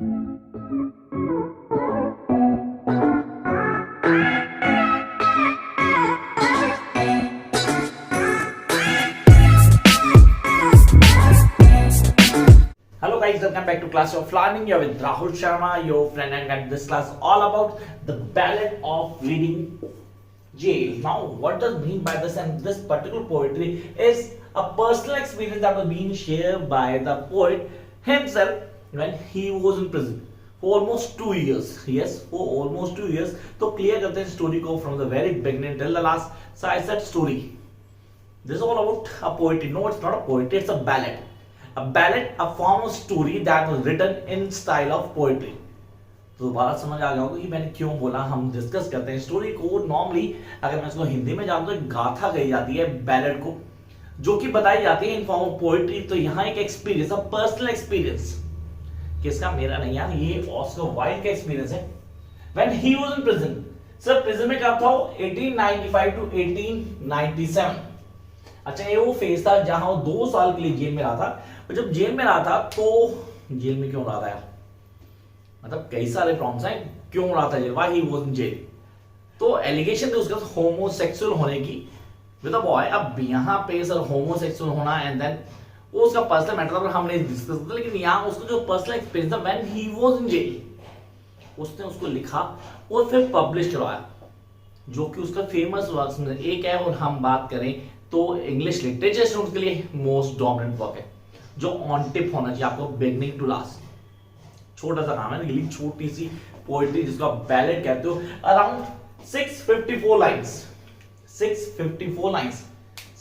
Hello guys, welcome back to Class of Learning. You're with Rahul Sharma, your friend, and this class all about the Ballad of Reading Gaol. Now, what does mean by this? And this particular poetry is a personal experience that was being shared by the poet himself when he was in prison for almost 2 years. Yes, for almost 2 years. तो clear करते हैं story को from the very beginning till the last. So I said story. This is all about a poetry. No, it's not a poetry. It's a ballad. A ballad, a form of story that was written in style of poetry. तो बात समझ आ गया होगा कि मैंने क्यों बोला. हम डिस्कस करते हैं स्टोरी को. नॉर्मली अगर मैं इसको हिंदी में जानता हूँ, गाथा कही जाती है बैलेड को, जो कि बताई जाती है इन फॉर्म ऑफ पोएट्री. तो यहाँ एक एक्सपीरियंस, अ पर्सनल एक्सपीरियंस, किसका, मेरा नहीं यार, ये ऑस्कर वाइल्ड का एक्सपीरियंस है. When he was in prison. Sir prison में कब था वो? 1895 टू 1897. अच्छा, ये वो फेज था जहां वो 2 साल के लिए जेल में रहा था. और जब जेल में रहा था तो जेल में क्यों रहा था यार, मतलब कई सारे प्रॉब्लम्स हैं क्यों रहा था jail, why he was in jail. तो एलिगेशन थे उसके साथ होमोसेक्सुअल होने की विद अ बॉय. अब यहाँ पे सर होमोसेक्सुअल होना एंड देन वो उसका पर्सनल मैटर था, हमने डिस्कस किया. लेकिन यहाँ उसका जो पर्सनल एक्सपीरियंस था when he was in jail, उसने उसको लिखा और फिर पब्लिश करवाया, जो कि उसका फेमस वर्क्स में एक है. और हम बात करें तो इंग्लिश लिटरेचर स्टूडेंट्स के लिए मोस्ट डोमिनेंट वर्क है, जो ऑन टिप होना चाहिए आपको बिगनिंग टू लास्ट. छोटा सा काम है, लेकिन छोटी सी पोएट्री जिसको आप बैलेड कहते हो. Around 654 lines. 654 lines.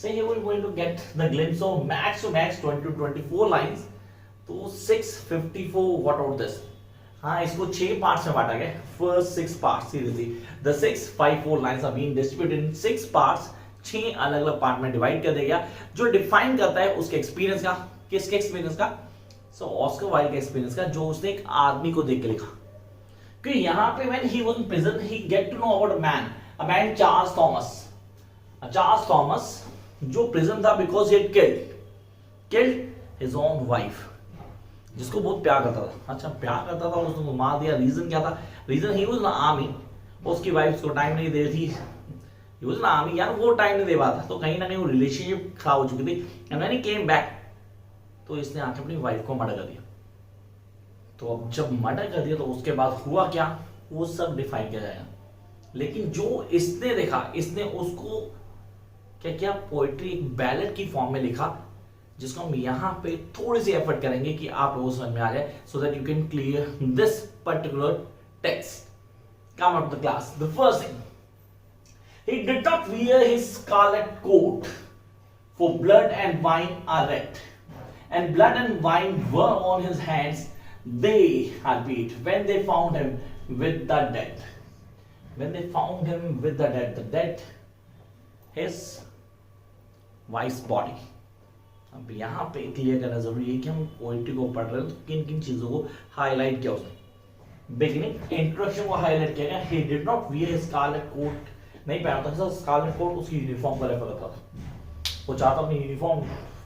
So here we are going to get the glimpse of max to max 20 to 24 lines. तो 654 what about this? हाँ, इसको 6 पार्ट्स में बांटा गया. First 6 parts, seriously the 654 lines are being distributed in 6 parts. 6 अलग अलग part में divide कर दिया, जो डिफाइन करता है उसके एक्सपीरियंस का. किसके एक्सपीरियंस का? सो ऑस्कर वाइल्ड के एक्सपीरियंस का, जो उसने एक आदमी को देख के लिखा. क्योंकि यहाँ पे when he was in prison he get to know about a man Charles Thomas. Charles Thomas जो प्रिजन था because he had killed his own wife, जिसको बहुत प्यार करता था. अच्छा, प्यार करता था, उसने मार दिया. रीजन क्या था? Reason he was in army. उसकी वाइफ उसको टाइम नहीं दे रही थी. ही वाज इन आर्मी यार, वो टाइम नहीं दे पाता. तो कहीं ना कहीं वो रिलेशनशिप खराब हो चुकी थी. And when he came back तो इसने आके अपनी वाइफ को मर्डर कर दिया. तो अब जब मर्डर कर दिया तो उसके बाद हुआ क्या, वो सब डिफाइन किया जाएगा. लेकिन जो इसने देखा, इसने उसको क्या क्या पोएट्री एक बैलेड की फॉर्म में लिखा, जिसको हम यहाँ पे थोड़ी सी एफर्ट करेंगे कि आप लोगों को समझ में आ जाए, सो that you can clear this particular text. Come out the class. The first thing, he did not wear his scarlet coat, for blood and wine are red, and blood and wine were on his hands. They are beat when they found him with the dead. When they found him with the dead, his wife's body. अब यहाँ पे clear करना जरूरी है कि हम poetry को पढ़ रहे हैं तो किन किन चीजों को हाईलाइट किया उसने. बिगिनिंग इंट्रोडक्शन को हाईलाइट किया गया. He did not wear his scarlet coat. नहीं पहनता था. स्कारलेट कोट उसकी यूनिफॉर्म का रेफर करता था. वो चाहता अपनी यूनिफॉर्म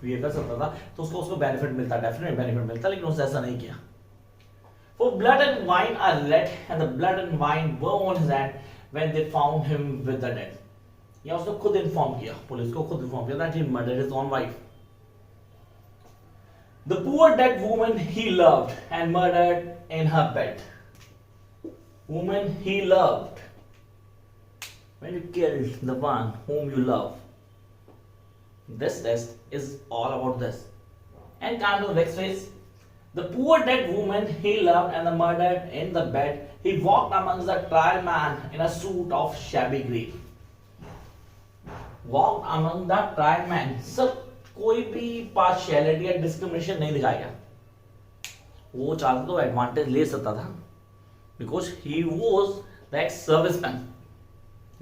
वियर कर सकता था तो उसको बेनिफिट मिलता, डेफिनेट बेनिफिट मिलता, लेकिन उसने ऐसा नहीं किया. For blood and wine are red, and the blood and wine were on his hand when they found him with the dead. या उसने खुद इन्फॉर्म किया, पुलिस को खुद इन्फॉर्म किया that he murdered his own wife. The poor dead woman he loved and murdered in her bed. Woman he loved. When you killed the one whom you love. This test is all about this. And come to the next phrase. The poor dead woman he loved and the murdered in the bed. He walked amongst the trial man in a suit of shabby grey. Walked among the trial man. सब कोई भी partiality या discrimination नहीं दिखाएगा. वो चाहता तो advantage ले सकता था, because he was the ex-serviceman.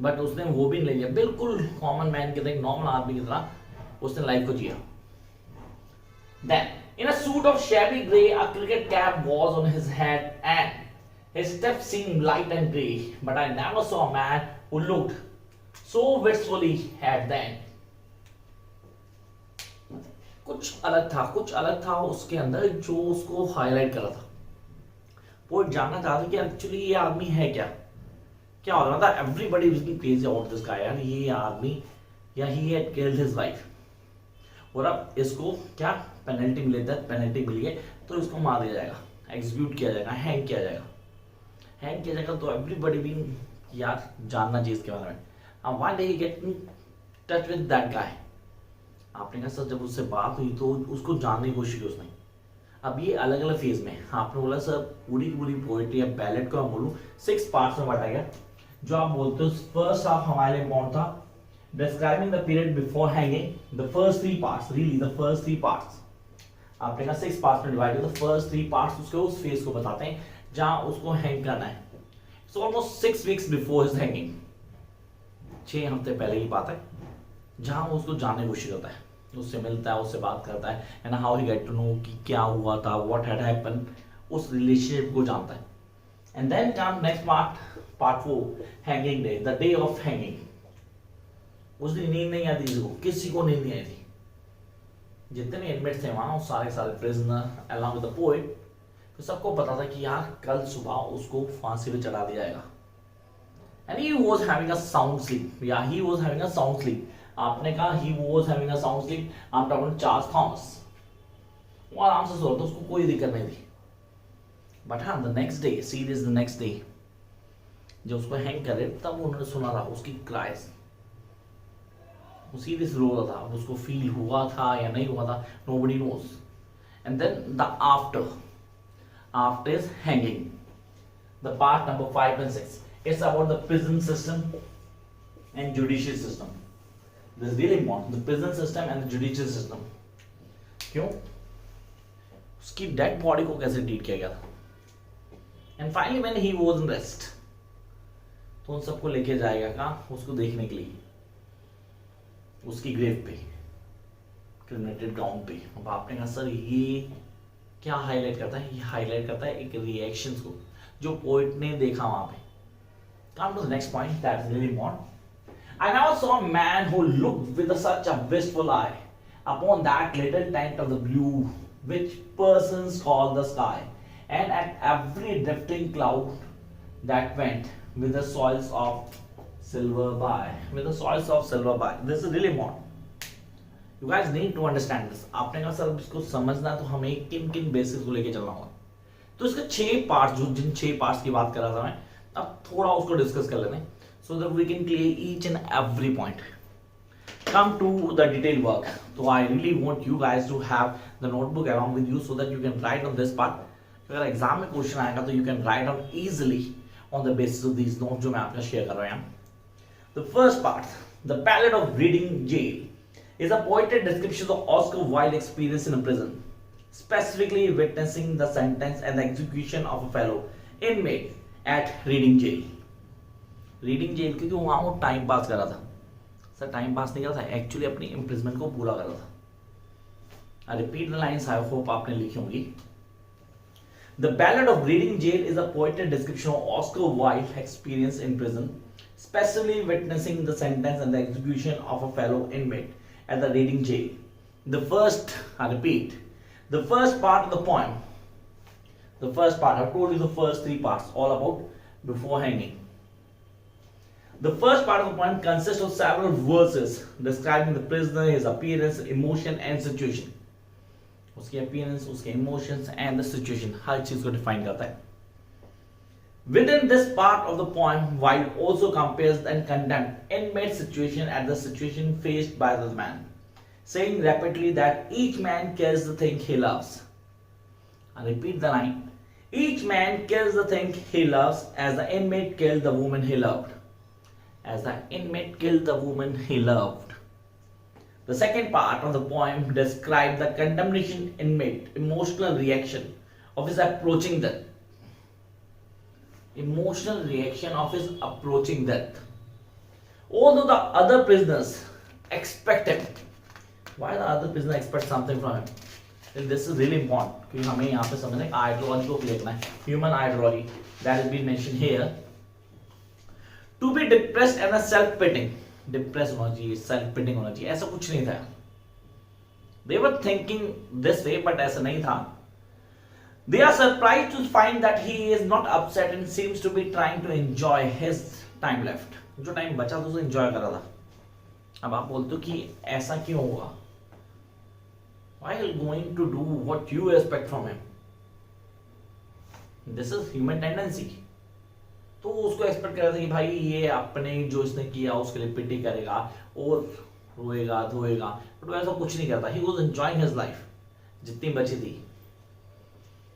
But उसने वो भी नहीं लिया. बिल्कुल कॉमन मैन की तरह, नॉर्मल आदमी की तरह उसने लाइफ को जिया. Then, in a suit of shabby grey, a cricket cap was on his head, and his steps seemed light and grey. But I never saw a man who looked so wistfully at the end. कुछ अलग था उसके अंदर जो उसको highlight कर रहा था. पोइट जानना चाहता है कि एक्चुअली ये आदमी है क्या, क्या हो रहा था। Everybody is being crazy about this guy, यार ये आदमी या ही हैड किल्ड हिज वाइफ, और अब इसको क्या पेनल्टी मिले, डेथ पेनल्टी मिली है तो इसको मार दिया जाएगा, एग्जीक्यूट किया जाएगा, हैंग किया जाएगा, हैंग किया जाएगा। तो एवरीबडी भी यार जानना चाहिए इसके बारे में। अब why did he get in touch with that guy, आपने कहा सर जब उससे बात हुई तो उसको जानने की कोशिश की उसने। अब ये अलग अलग फेज में, आपने बोला सर पूरी की पूरी पोएट्री या बैलेट को मैं बोलूँ 6 पार्ट्स में बांटा गया। जो आप बोलते हो फर्स्ट हाफ हमारे लिए इम्पोर्टेंट था, describing the period before hanging, the first 3 parts, really the first 3 parts. आपने कहा 6 पार्ट्स में डिवाइड किया, द फर्स्ट 3 पार्ट्स उसके उस फेज को बताते हैं जहां उसको हैंग करना है। It's almost 6 weeks before his hanging, 6 हफ्ते पहले की बात है, जहां वो उसको जानने की कोशिश करता है, उससे मिलता है, उससे बात करता है, and how he get to know कि क्या हुआ था, व्हाट हैड हैपन, उस रिलेशनशिप को जानता है। And then come next part 4, hanging day, the day of hanging. उस दिन नींद नहीं आती किसी को, किसी को नींद नहीं आई थी, जितने इनमेट्स थे वहां सारे prisoner along with the poet, तो सबको पता था कि यार कल सुबह उसको फांसी पे चढ़ा दिया जाएगा। And he was having a sound sleep, या he was having a sound sleep. आपने कहा he was having a sound sleep, I am talking Charles Thomas, वो आराम से सो रहा था, उसको कोई दिक्कत नहीं थी। बट हाँ the next day, see this the next day, जब उसको हैंग करे तब उन्होंने सुना था उसकी क्राइज, उसी दिस रो रहा था। अब उसको फील हुआ था या नहीं हुआ था, nobody knows. And then the after is hanging, the part number 5 and 6, it's about the prison system and judicial system. This is really important, the prison system and the judicial system. क्यों, उसकी dead body को कैसे treat किया गया था। And finally when he was in rest, तो उन सबको लेके जाएगा कहाँ, उसको देखने के लिए उसकी ग्रेव पे, क्रिमेटेड गाउन पे। अब आपने कहा सर ये क्या हाईलाइट करता है, ये हाईलाइट करता है एक रिएक्शंस को जो पोएट ने देखा वहां पे। Come to the next point, that's really important. I now saw a man who looked with such a wistful eye upon that little tent of the blue which persons call the sky, and at every drifting cloud that went with the soils of silver by. With the soils of silver by. This is really important. You guys need to understand this. आपने कहा sir इसको समझना है तो हमें किन किन basis को लेके चलना होगा। तो इसके 6 पार्ट्स, जो जिन 6 पार्ट्स की बात कर रहा था मैं, अब थोड़ा उसको डिस्कस कर लेते हैं, so that we can clear each and every point. Come to the detail work, तो I really want you guys to have the notebook along with you so that you can write on this part. अगर exam में question आएगा तो you can write down easily on the basis of these notes जो मैं आपका share कर रहा हूं। The first part, the ballad of reading jail, is a poetic description of Oscar Wilde's experience in a prison, specifically witnessing the sentence and the execution of a fellow inmate at Reading Jail. Reading Jail क्योंकि वहां वो time pass कर रहा था, sir time pass नहीं कर रहा था, एक्चुअली अपनी इम्प्रिजमेंट को पूरा कर रहा था। I repeat the lines, I hope आपने लिखी होंगी। The Ballad of Reading Jail is a poetic description of Oscar Wilde's experience in prison, specifically witnessing the sentence and the execution of a fellow inmate at the Reading Jail. The first, I repeat, the first part of the poem, the first part, I've told you the first 3 parts, all about before hanging. The first part of the poem consists of several verses describing the prisoner, his appearance, emotion and situation. उसकी appearance, उसके emotions and the situation, हर चीज को define करता है। Within this part of the poem, Wilde also compares and condemns inmate situation at the situation faced by the man, saying rapidly that each man kills the thing he loves. I repeat the line. Each man kills the thing he loves as the inmate killed the woman he loved. As the inmate killed the woman he loved. The second part of the poem describes the condemnation inmate emotional reaction of his approaching death. Emotional reaction of his approaching death. Although the other prisoners expected, why the other prisoner expect something from him? Then this is really important क्योंकि हमें यहाँ पे समझना है ideology को लिखना है, human ideology that has been mentioned here. To be depressed and a self-pitying, depressed होना चाहिए, self-pitying होना चाहिए, ऐसा कुछ नहीं था। They were thinking this way, but ऐसा नहीं था। They are surprised to find that he is not upset and seems to be trying to enjoy his time left. जो टाइम बचा था उसे enjoy कर रहा था. अब आप बोलते हो कि ऐसा क्यों होगा? Why are you going to do what you expect from him? This is human tendency. तो उसको एक्सपेक्ट कर रहा था कि भाई ये अपने जो इसने किया उसके लिए पिटी करेगा और रोएगा धोएगा, बट वो ऐसा कुछ नहीं करता. He was enjoying his life जितनी बची थी.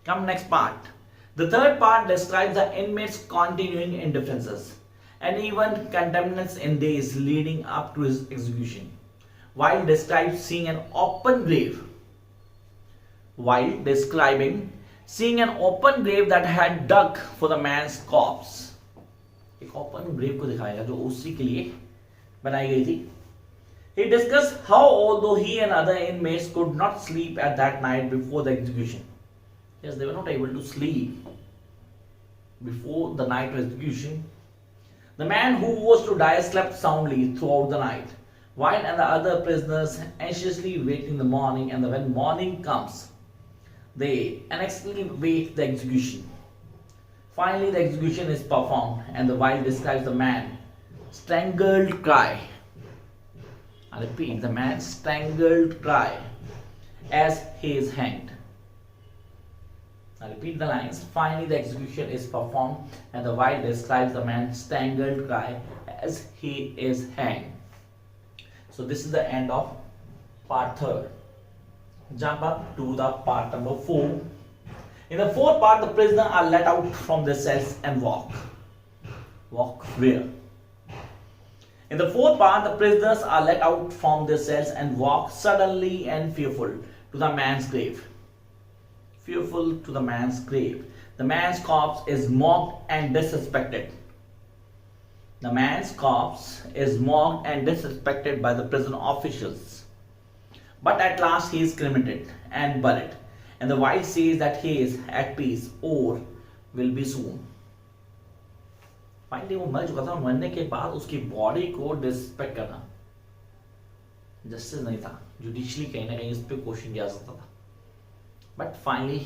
Come next part. The third part describes the inmates' continuing indifferences and even contemnants in days leading up to his execution. While describing seeing an open grave that had dug for the man's corpse. एक open grave को दिखाएगा जो उसी के लिए बनाई गई थी. He discussed how although he and other inmates could not sleep at that night before the execution. Yes, they were not able to sleep before the night of execution. The man who was to die slept soundly throughout the night, while and the other prisoners anxiously waiting the morning, and when morning comes, they anxiously wait the execution. Finally, the execution is performed, and the while describes the man strangled cry. I repeat, the man strangled cry as he is hanged. I repeat the lines. Finally, the execution is performed, and the while describes the man's strangled cry as he is hanged. So this is the end of part 3. Jump up to the part number 4. In the fourth part, the prisoners are let out from their cells and walk. Walk where? In the fourth part, the prisoners are let out from their cells and walk suddenly and fearful to the man's grave. Fearful to the man's grave. The man's corpse is mocked and disrespected. The man's corpse is mocked and disrespected by the prison officials. But at last he is cremated and buried, and the white says that he is at peace or will be soon. Finally, वो मर चुका था. मरने के बाद उसकी body को disrespect करना जस्टिस नहीं था. जुडिशली कहीं ना कहीं इस पे क्वेश्चन किया सकता था, बट फाइनली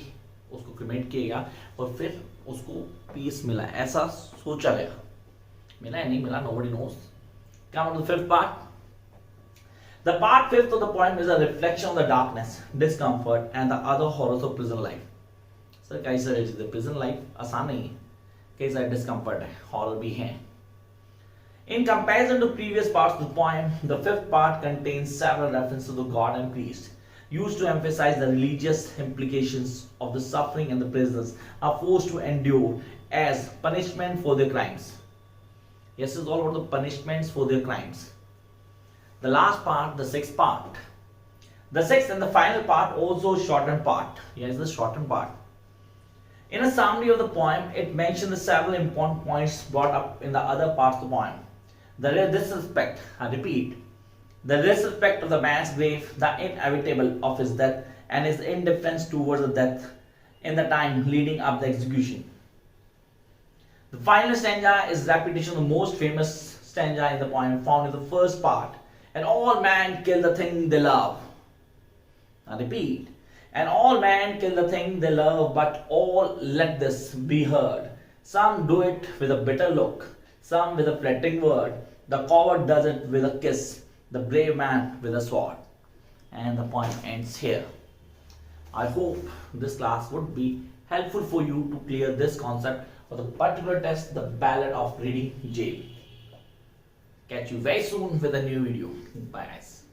उसको क्रिमेट किया गया और फिर उसको पीस मिला, ऐसा सोचा गया. मिला या नहीं मिला, nobody knows. Come on to the fifth part. The part fifth of the poem is a reflection of the darkness, discomfort and the other horrors of prison life. Sir कैसा है prison life? आसान नहीं है. कैसा discomfort है, horror भी है. In comparison to previous parts of the poem, the fifth part contains several references to the god and priest, used to emphasize the religious implications of the suffering and the prisoners are forced to endure as punishment for their crimes. Yes, it's all about the punishments for their crimes. The last part, the sixth part. The sixth and the final part, also shortened part. Yes, the shortened part. In a summary of the poem, it mentions the several important points brought up in the other parts of the poem. The disrespect, I repeat, the disrespect of the man's grave, the inevitable of his death, and his indifference towards the death in the time leading up the execution. The final stanza is repetition of the most famous stanza in the poem found in the first part. And all men kill the thing they love. I repeat, and all men kill the thing they love, but all let this be heard. Some do it with a bitter look, some with a flattering word. The coward does it with a kiss, the brave man with a sword. And the poem ends here. I hope this class would be helpful for you to clear this concept for the particular test, the Ballad of Reading Jail. Catch you very soon with a new video. Bye guys.